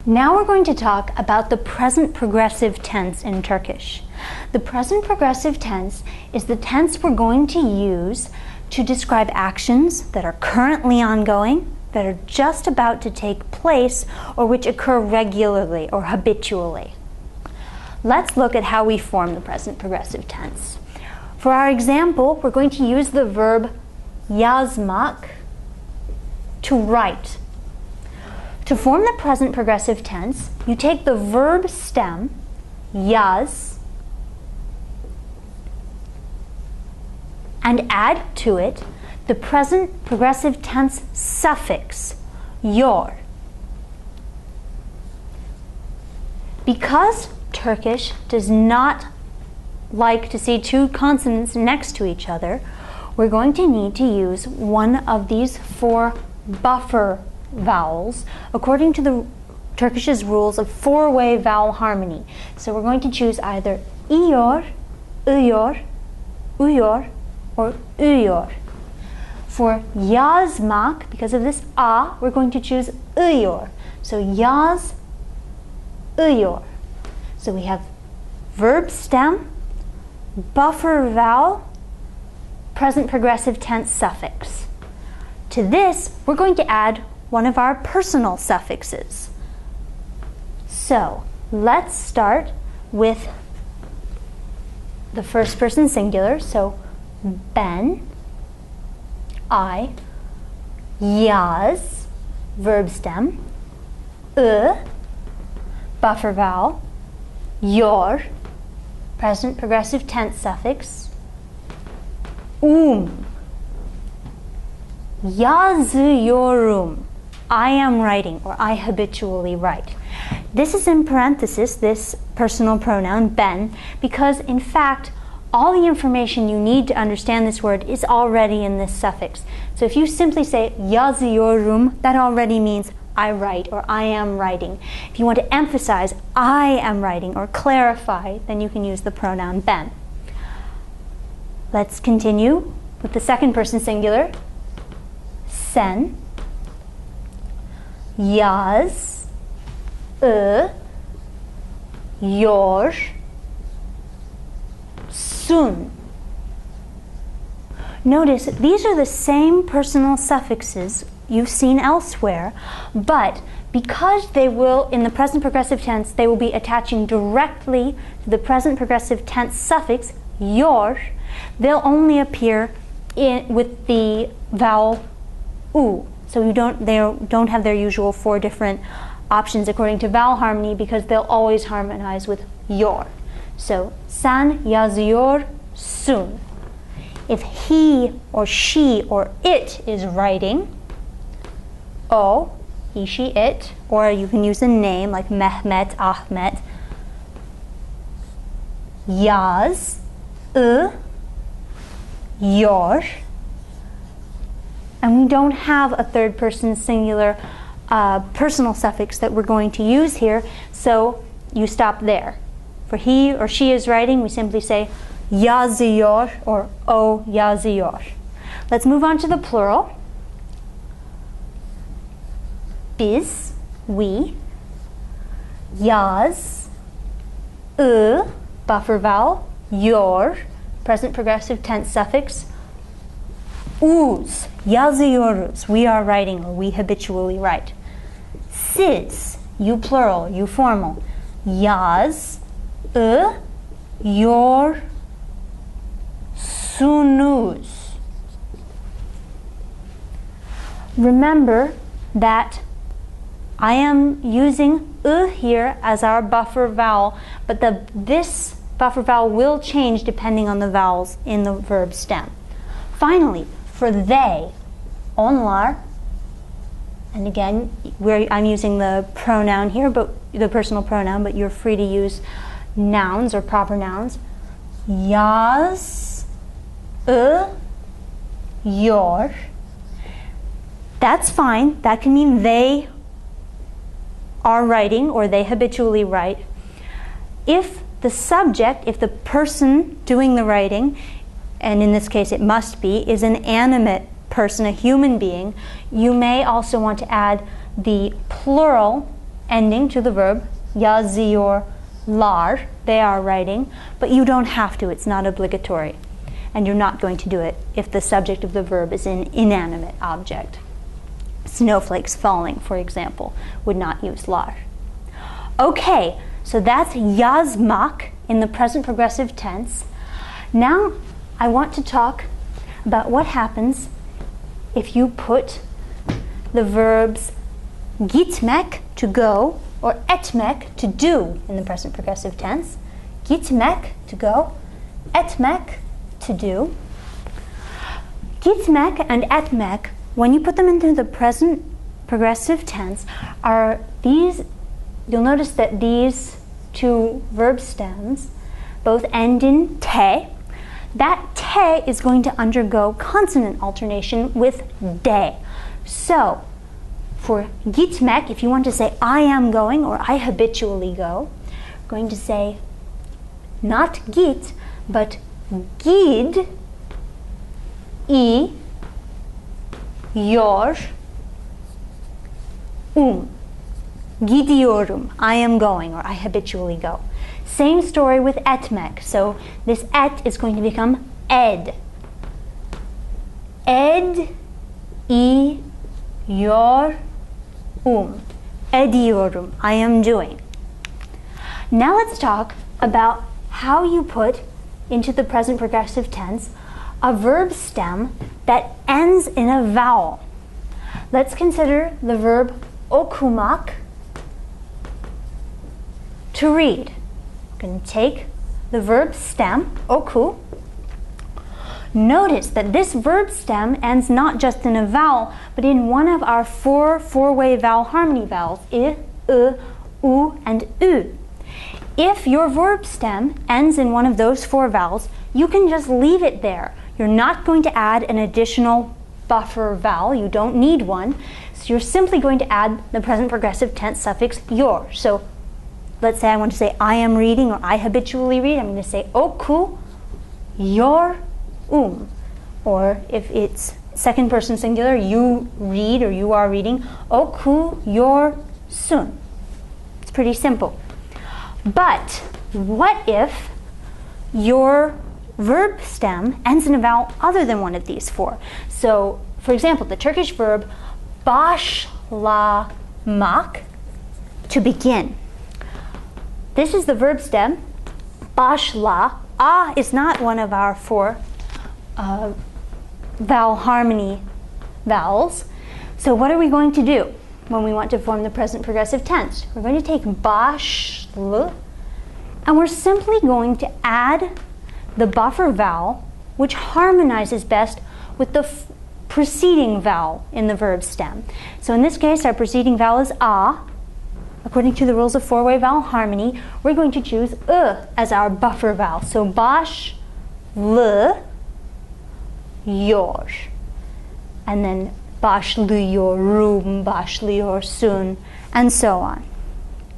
Now we're going to talk about the present progressive tense in Turkish. The present progressive tense is the tense we're going to use to describe actions that are currently ongoing, that are just about to take place, or which occur regularly or habitually. Let's look at how we form the present progressive tense. For our example, we're going to use the verb yazmak, to write. To form the present progressive tense, you take the verb stem, yaz, and add to it the present progressive tense suffix, yor. Because Turkish does not like to see two consonants next to each other, we're going to need to use one of these four buffer vowels according to the Turkish's rules of four-way vowel harmony. So we're going to choose either Iyor, Iyor, Uyor, or Iyor. For yazmak, because of this a, we're going to choose Iyor. So yaz, Iyor. So we have verb stem, buffer vowel, present progressive tense suffix. To this, we're going to add one of our personal suffixes. So let's start with the first person singular. So ben, I, yaz, verb stem, buffer vowel, yor, present progressive tense suffix, yazıyorum, I am writing, or I habitually write. This is in parenthesis, this personal pronoun, ben, because in fact, all the information you need to understand this word is already in this suffix. So if you simply say yazıyorum, that already means I write, or I am writing. If you want to emphasize I am writing, or clarify, then you can use the pronoun ben. Let's continue with the second person singular. Sen, yaz, yor, sun. Notice these are the same personal suffixes you've seen elsewhere, but because they will, in the present progressive tense, they will be attaching directly to the present progressive tense suffix, yor, they'll only appear with the vowel u. So they don't have their usual four different options according to vowel harmony, because they'll always harmonize with yor. So sen yazıyorsun. If he or she or it is writing, o, he, she, it, or you can use a name like Mehmet, Ahmet, yaz, yor, and we don't have a third person singular personal suffix that we're going to use here, so you stop there. For he or she is writing, we simply say yazıyor or o yazıyor. Let's move on to the plural. Biz, we, yaz, buffer vowel, yor, present progressive tense suffix, uz, yazıyoruz, we are writing, or we habitually write. Siz, you plural, you formal, yaz, yor, sunuz. Remember that I am using here as our buffer vowel, but this buffer vowel will change depending on the vowels in the verb stem. Finally, for they, onlar, and again, I'm using the pronoun here, but the personal pronoun, but you're free to use nouns or proper nouns. Yaz, yor. That's fine. That can mean they are writing, or they habitually write. If the subject, if the person doing the writing, and in this case it must be, is an animate person, a human being, you may also want to add the plural ending to the verb, yazıyorlar, they are writing, but you don't have to, it's not obligatory. And you're not going to do it if the subject of the verb is an inanimate object. Snowflakes falling, for example, would not use lar. Okay, so that's yazmak in the present progressive tense. Now I want to talk about what happens if you put the verbs gitmek, to go, or etmek, to do, in the present progressive tense. Gitmek, to go, etmek, to do. Gitmek and etmek, when you put them into the present progressive tense, are these, you'll notice that these two verb stems both end in te. That te is going to undergo consonant alternation with de. So, for gitmek, if you want to say I am going or I habitually go, we're going to say not git, but gid, iyor, gidiyorum, I am going or I habitually go. Same story with etmek. So this et is going to become ed. Ed, iyor, ediyorum, I am doing. Now let's talk about how you put into the present progressive tense a verb stem that ends in a vowel. Let's consider the verb okumak, to read. I'm going to take the verb stem, oku. Notice that this verb stem ends not just in a vowel, but in one of our four-way vowel harmony vowels, I, U, and U. If your verb stem ends in one of those four vowels, you can just leave it there. You're not going to add an additional buffer vowel. You don't need one. So you're simply going to add the present progressive tense suffix yor. So let's say I want to say I am reading or I habitually read. I'm going to say oku yor Or if it's second person singular, you read or you are reading oku yor sun. It's pretty simple. But what if your verb stem ends in a vowel other than one of these four? So, for example, the Turkish verb başlamak, to begin. This is the verb stem, başla. A is not one of our four vowel harmony vowels. So what are we going to do when we want to form the present progressive tense? We're going to take başlı, and we're simply going to add the buffer vowel, which harmonizes best with the preceding vowel in the verb stem. So in this case, our preceding vowel is a. According to the rules of four-way vowel harmony, we're going to choose as our buffer vowel. So başlı, yor, and then başlıyorum, başlıyorsun, and so on.